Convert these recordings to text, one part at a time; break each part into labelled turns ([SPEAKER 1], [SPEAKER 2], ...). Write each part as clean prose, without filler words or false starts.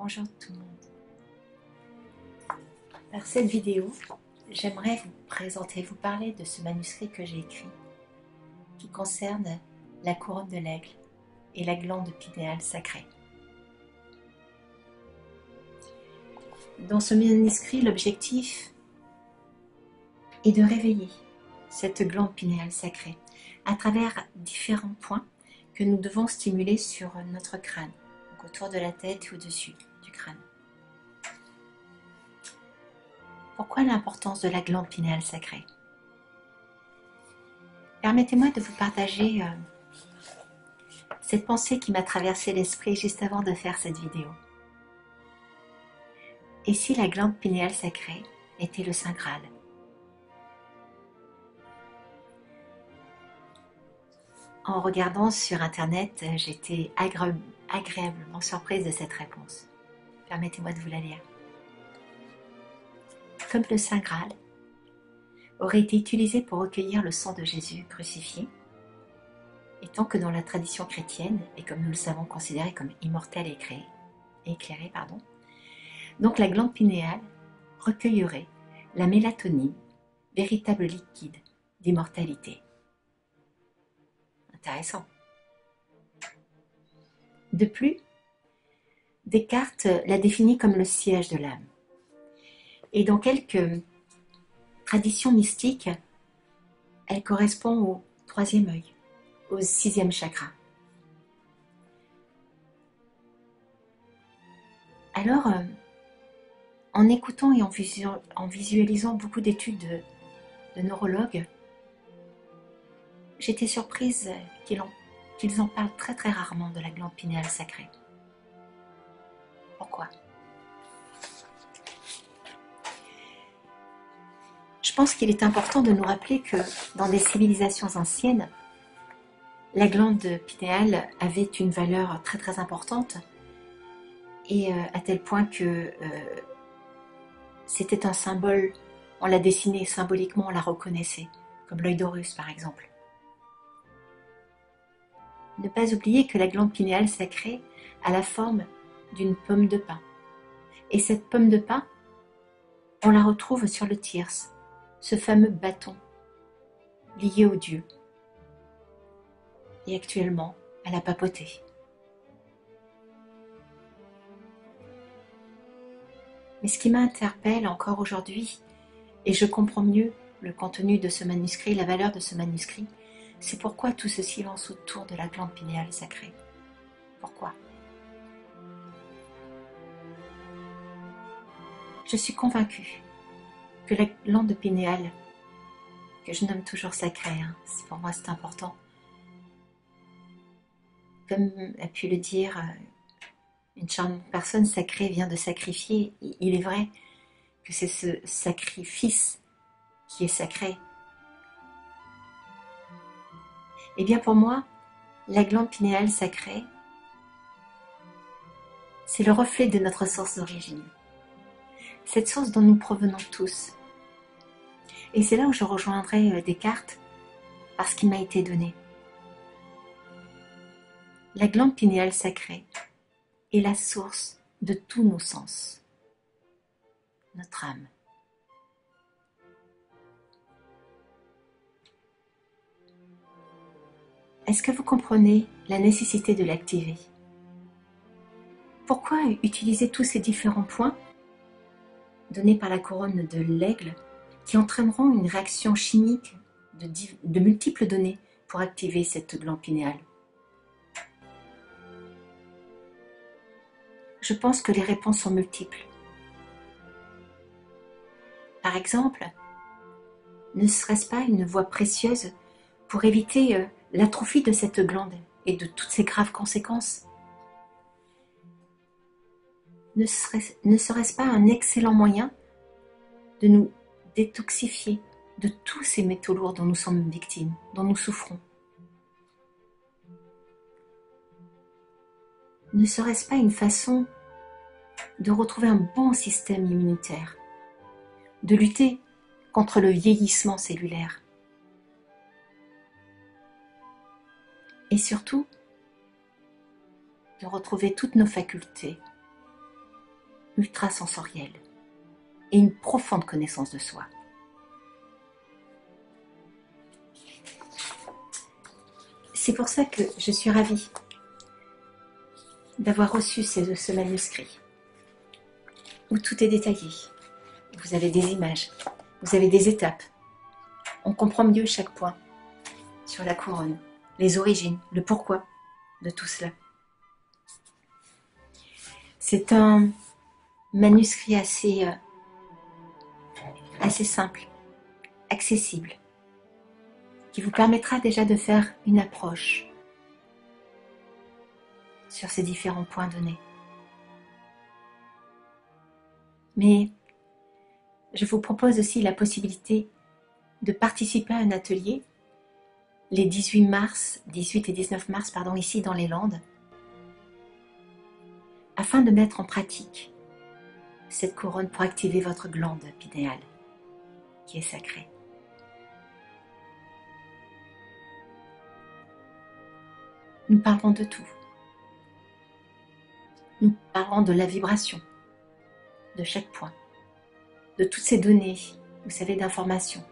[SPEAKER 1] Bonjour tout le monde. Par cette vidéo, j'aimerais vous présenter, vous parler de ce manuscrit que j'ai écrit qui concerne la couronne de l'aigle et la glande pinéale sacrée. Dans ce manuscrit, l'objectif est de réveiller cette glande pinéale sacrée à travers différents points que nous devons stimuler sur notre crâne, donc autour de la tête et au-dessus du crâne. Pourquoi l'importance de la glande pinéale sacrée? Permettez-moi de vous partager cette pensée qui m'a traversé l'esprit juste avant de faire cette vidéo. Et si la glande pinéale sacrée était le Saint Graal? En regardant sur internet, j'étais agréablement surprise de cette réponse. Permettez-moi de vous la lire. Comme le Saint Graal aurait été utilisé pour recueillir le sang de Jésus crucifié, et tant que dans la tradition chrétienne, et comme nous le savons considéré comme immortel et éclairé, donc la glande pinéale recueillerait la mélatonine, véritable liquide d'immortalité. Intéressant. De plus, Descartes l'a défini comme le siège de l'âme. Et dans quelques traditions mystiques, elle correspond au troisième œil, au sixième chakra. Alors, en écoutant et en visualisant beaucoup d'études de neurologues, j'étais surprise qu'ils en parlent très très rarement de la glande pinéale sacrée. Pourquoi? Je pense qu'il est important de nous rappeler que dans des civilisations anciennes, la glande pinéale avait une valeur très très importante et à tel point que c'était un symbole, on la dessinait symboliquement, on la reconnaissait, comme l'œil d'Horus par exemple. Ne pas oublier que la glande pinéale sacrée a la forme d'une pomme de pin. Et cette pomme de pin, on la retrouve sur le thyrse, ce fameux bâton lié au Dieu, et actuellement à la papauté. Mais ce qui m'interpelle encore aujourd'hui, et je comprends mieux le contenu de ce manuscrit, la valeur de ce manuscrit, c'est pourquoi tout ce silence autour de la glande pinéale sacrée. Pourquoi? Je suis convaincue que la glande pinéale, que je nomme toujours sacrée, pour moi c'est important, comme a pu le dire une charmante personne, sacrée vient de sacrifier. Il est vrai que c'est ce sacrifice qui est sacré. Et bien pour moi, la glande pinéale sacrée, c'est le reflet de notre source d'origine. Cette source dont nous provenons tous. Et c'est là où je rejoindrai Descartes, parce qu'il m'a été donné. La glande pinéale sacrée est la source de tous nos sens, notre âme. Est-ce que vous comprenez la nécessité de l'activer? Pourquoi utiliser tous ces différents points donnés par la couronne de l'aigle qui entraîneront une réaction chimique de multiples données pour activer cette glande pinéale? Je pense que les réponses sont multiples. Par exemple, ne serait-ce pas une voie précieuse pour éviter l'atrophie de cette glande et de toutes ses graves conséquences? Ne serait-ce pas un excellent moyen de nous détoxifier de tous ces métaux lourds dont nous sommes victimes, dont nous souffrons? Ne serait-ce pas une façon de retrouver un bon système immunitaire, de lutter contre le vieillissement cellulaire et surtout de retrouver toutes nos facultés ultrasensorielle et une profonde connaissance de soi. C'est pour ça que je suis ravie d'avoir reçu ce manuscrit où tout est détaillé. Vous avez des images, vous avez des étapes. On comprend mieux chaque point sur la couronne, les origines, le pourquoi de tout cela. C'est un manuscrit assez simple, accessible, qui vous permettra déjà de faire une approche sur ces différents points donnés. Mais je vous propose aussi la possibilité de participer à un atelier les 18 et 19 mars, ici dans les Landes, afin de mettre en pratique cette couronne pour activer votre glande pinéale, qui est sacrée. Nous parlons de tout. Nous parlons de la vibration, de chaque point, de toutes ces données, vous savez, d'informations,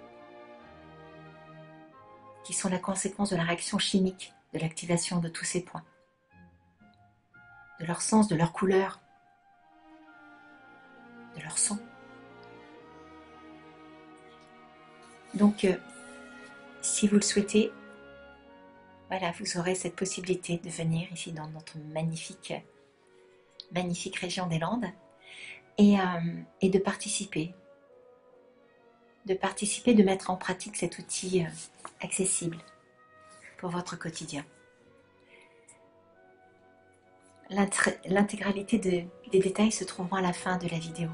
[SPEAKER 1] qui sont la conséquence de la réaction chimique de l'activation de tous ces points, de leur sens, de leur couleur, de leur son. Donc, si vous le souhaitez, voilà, vous aurez cette possibilité de venir ici dans notre magnifique région des Landes et de participer, de mettre en pratique cet outil accessible pour votre quotidien. L'intégralité des détails se trouveront à la fin de la vidéo.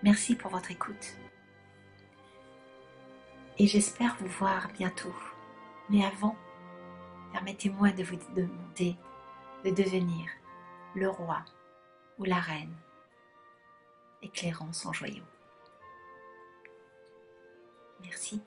[SPEAKER 1] Merci pour votre écoute. Et j'espère vous voir bientôt. Mais avant, permettez-moi de vous demander de devenir le roi ou la reine éclairant son joyau. Merci.